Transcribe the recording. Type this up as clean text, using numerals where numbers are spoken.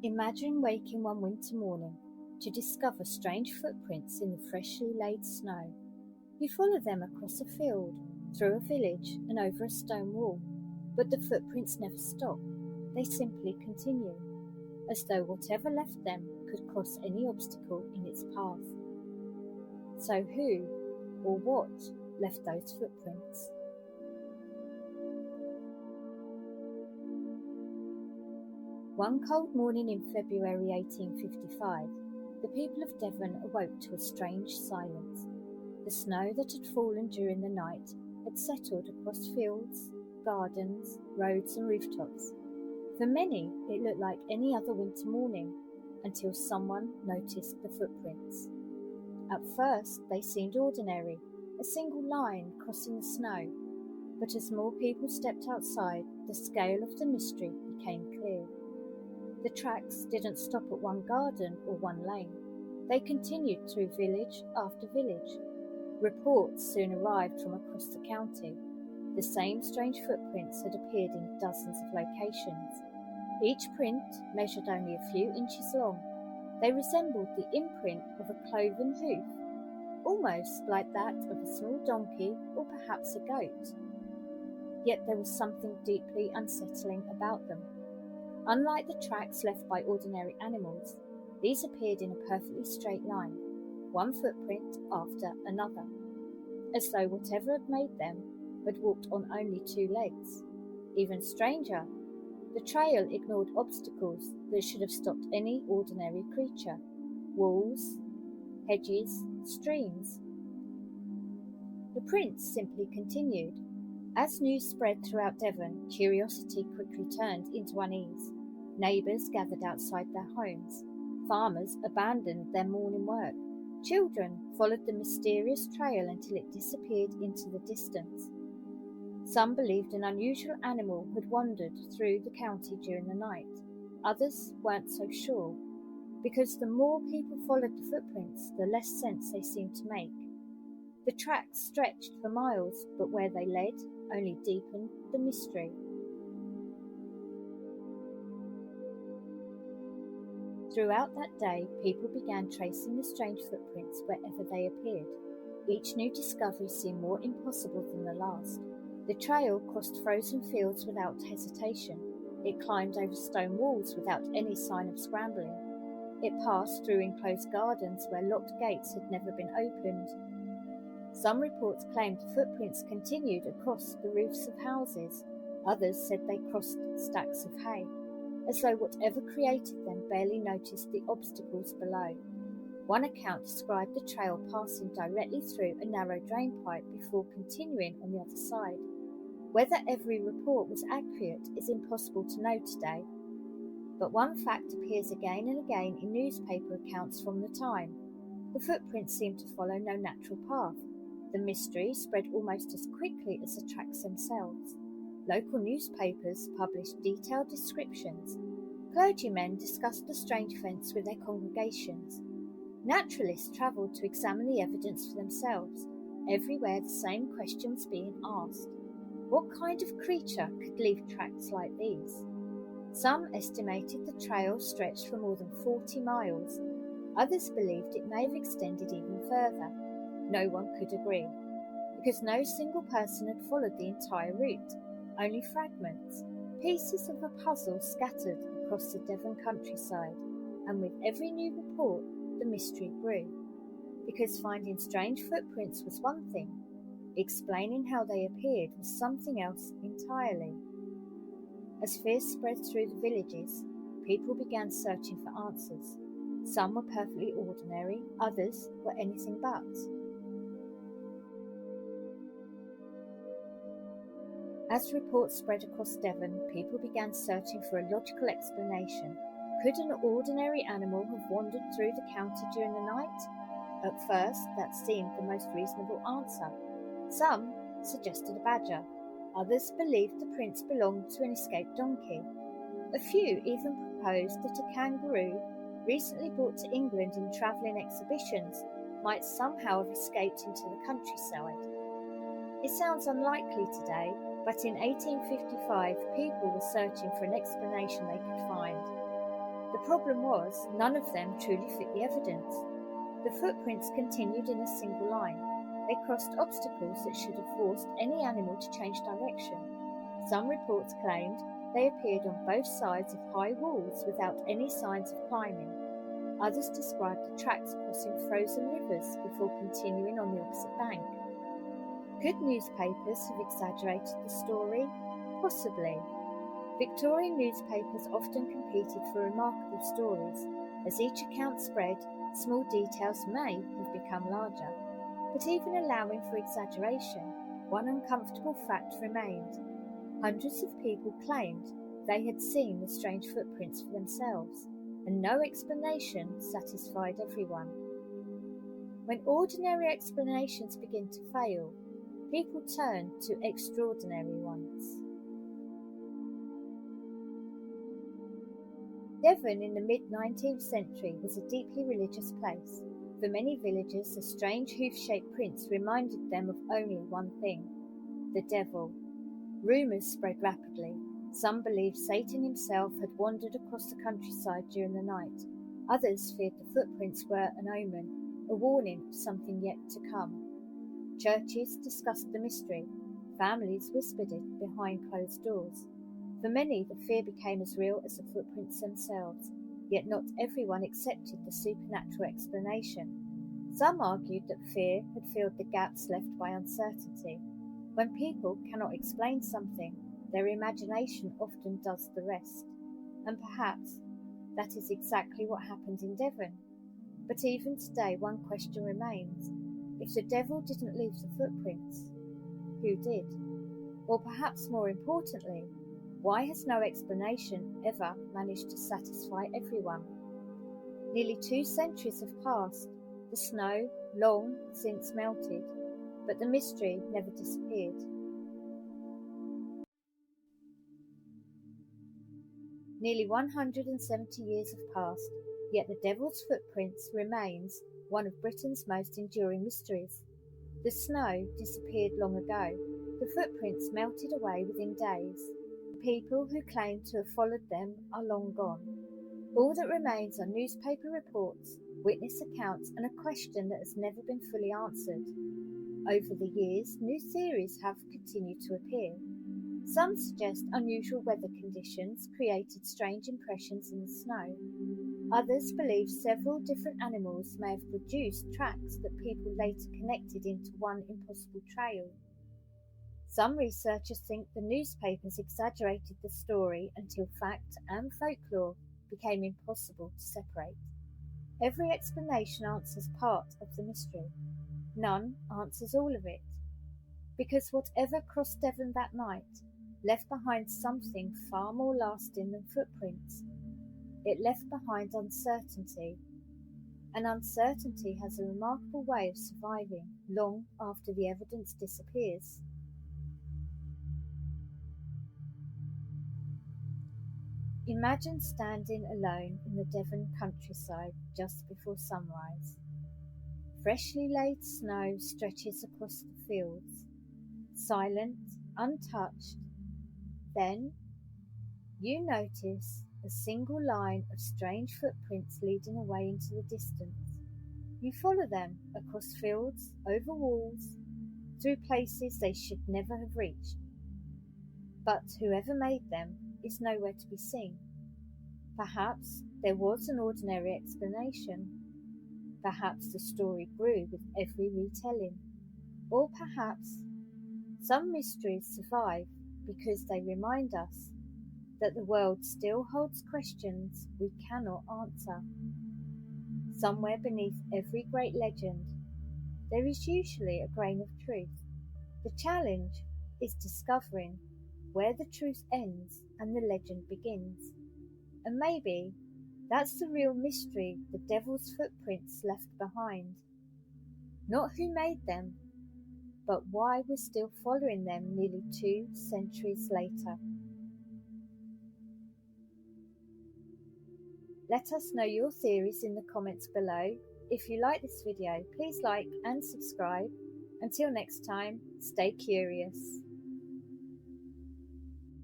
Imagine waking one winter morning to discover strange footprints in the freshly laid snow. You follow them across a field, through a village, and over a stone wall, but the footprints never stop. They simply continue, as though whatever left them could cross any obstacle in its path. So who or what left those footprints? One cold morning in February 1855, the people of Devon awoke to a strange silence. The snow that had fallen during the night had settled across fields, gardens, roads and rooftops. For many, it looked like any other winter morning, until someone noticed the footprints. At first, they seemed ordinary, a single line crossing the snow, but as more people stepped outside, the scale of the mystery became clear. The tracks didn't stop at one garden or one lane. They continued through village after village. Reports soon arrived from across the county. The same strange footprints had appeared in dozens of locations. Each print measured only a few inches long. They resembled the imprint of a cloven hoof, almost like that of a small donkey or perhaps a goat. Yet there was something deeply unsettling about them. Unlike the tracks left by ordinary animals, these appeared in a perfectly straight line, one footprint after another, as though whatever had made them had walked on only two legs. Even stranger, the trail ignored obstacles that should have stopped any ordinary creature: walls, hedges, streams. The prints simply continued. As news spread throughout Devon, curiosity quickly turned into unease. Neighbours gathered outside their homes. Farmers abandoned their morning work. Children followed the mysterious trail until it disappeared into the distance. Some believed an unusual animal had wandered through the county during the night. Others weren't so sure, because the more people followed the footprints, the less sense they seemed to make. The tracks stretched for miles, but where they led only deepened the mystery. Throughout that day, people began tracing the strange footprints wherever they appeared. Each new discovery seemed more impossible than the last. The trail crossed frozen fields without hesitation. It climbed over stone walls without any sign of scrambling. It passed through enclosed gardens where locked gates had never been opened. Some reports claimed the footprints continued across the roofs of houses. Others said they crossed stacks of hay, as though whatever created them barely noticed the obstacles below. One account described the trail passing directly through a narrow drainpipe before continuing on the other side. Whether every report was accurate is impossible to know today, but one fact appears again and again in newspaper accounts from the time. The footprints seemed to follow no natural path. The mystery spread almost as quickly as the tracks themselves. Local newspapers published detailed descriptions. Clergymen discussed the strange fence with their congregations. Naturalists travelled to examine the evidence for themselves. Everywhere the same question was being asked. What kind of creature could leave tracks like these? Some estimated the trail stretched for more than 40 miles. Others believed it may have extended even further. No one could agree, because no single person had followed the entire route, only fragments, pieces of a puzzle scattered across the Devon countryside, and with every new report, the mystery grew, because finding strange footprints was one thing, explaining how they appeared was something else entirely. As fear spread through the villages, people began searching for answers. Some were perfectly ordinary, others were anything but. As reports spread across Devon, people began searching for a logical explanation. Could an ordinary animal have wandered through the county during the night? At first, that seemed the most reasonable answer. Some suggested a badger. Others believed the prints belonged to an escaped donkey. A few even proposed that a kangaroo, recently brought to England in travelling exhibitions, might somehow have escaped into the countryside. It sounds unlikely today, but in 1855 people were searching for an explanation they could find. The problem was, none of them truly fit the evidence. The footprints continued in a single line. They crossed obstacles that should have forced any animal to change direction. Some reports claimed they appeared on both sides of high walls without any signs of climbing. Others described the tracks crossing frozen rivers before continuing on the opposite bank. Could newspapers have exaggerated the story? Possibly. Victorian newspapers often competed for remarkable stories. As each account spread, small details may have become larger. But even allowing for exaggeration, one uncomfortable fact remained. Hundreds of people claimed they had seen the strange footprints for themselves, and no explanation satisfied everyone. When ordinary explanations begin to fail, people turn to extraordinary ones. Devon in the mid-19th century was a deeply religious place. For many villagers, the strange hoof-shaped prints reminded them of only one thing: the devil. Rumours spread rapidly. Some believed Satan himself had wandered across the countryside during the night. Others feared the footprints were an omen, a warning of something yet to come. Churches discussed the mystery. Families whispered it behind closed doors. For many, the fear became as real as the footprints themselves, yet not everyone accepted the supernatural explanation. Some argued that fear had filled the gaps left by uncertainty. When people cannot explain something, their imagination often does the rest. And perhaps that is exactly what happened in Devon. But even today, one question remains. If the devil didn't leave the footprints, who did? Or perhaps more importantly, why has no explanation ever managed to satisfy everyone? Nearly 2 centuries have passed. The snow, long since melted, but the mystery never disappeared. Nearly 170 years have passed, yet the Devil's Footprints remains one of Britain's most enduring mysteries. The snow disappeared long ago. The footprints melted away within days. The people who claim to have followed them are long gone. All that remains are newspaper reports, witness accounts, and a question that has never been fully answered. Over the years, new theories have continued to appear. Some suggest unusual weather conditions created strange impressions in the snow. Others believe several different animals may have produced tracks that people later connected into one impossible trail. Some researchers think the newspapers exaggerated the story until fact and folklore became impossible to separate. Every explanation answers part of the mystery. None answers all of it. Because whatever crossed Devon that night left behind something far more lasting than footprints. It left behind uncertainty. And uncertainty has a remarkable way of surviving long after the evidence disappears. Imagine standing alone in the Devon countryside just before sunrise. Freshly laid snow stretches across the fields, silent, untouched. Then you notice a single line of strange footprints leading away into the distance. You follow them across fields, over walls, through places they should never have reached. But whoever made them is nowhere to be seen. Perhaps there was an ordinary explanation. Perhaps the story grew with every retelling. Or perhaps some mysteries survive because they remind us that the world still holds questions we cannot answer. Somewhere beneath every great legend, there is usually a grain of truth. The challenge is discovering where the truth ends and the legend begins. And maybe that's the real mystery the Devil's Footprints left behind. Not who made them, but why we're still following them nearly 2 centuries later. Let us know your theories in the comments below. If you like this video, please like and subscribe. Until next time, stay curious.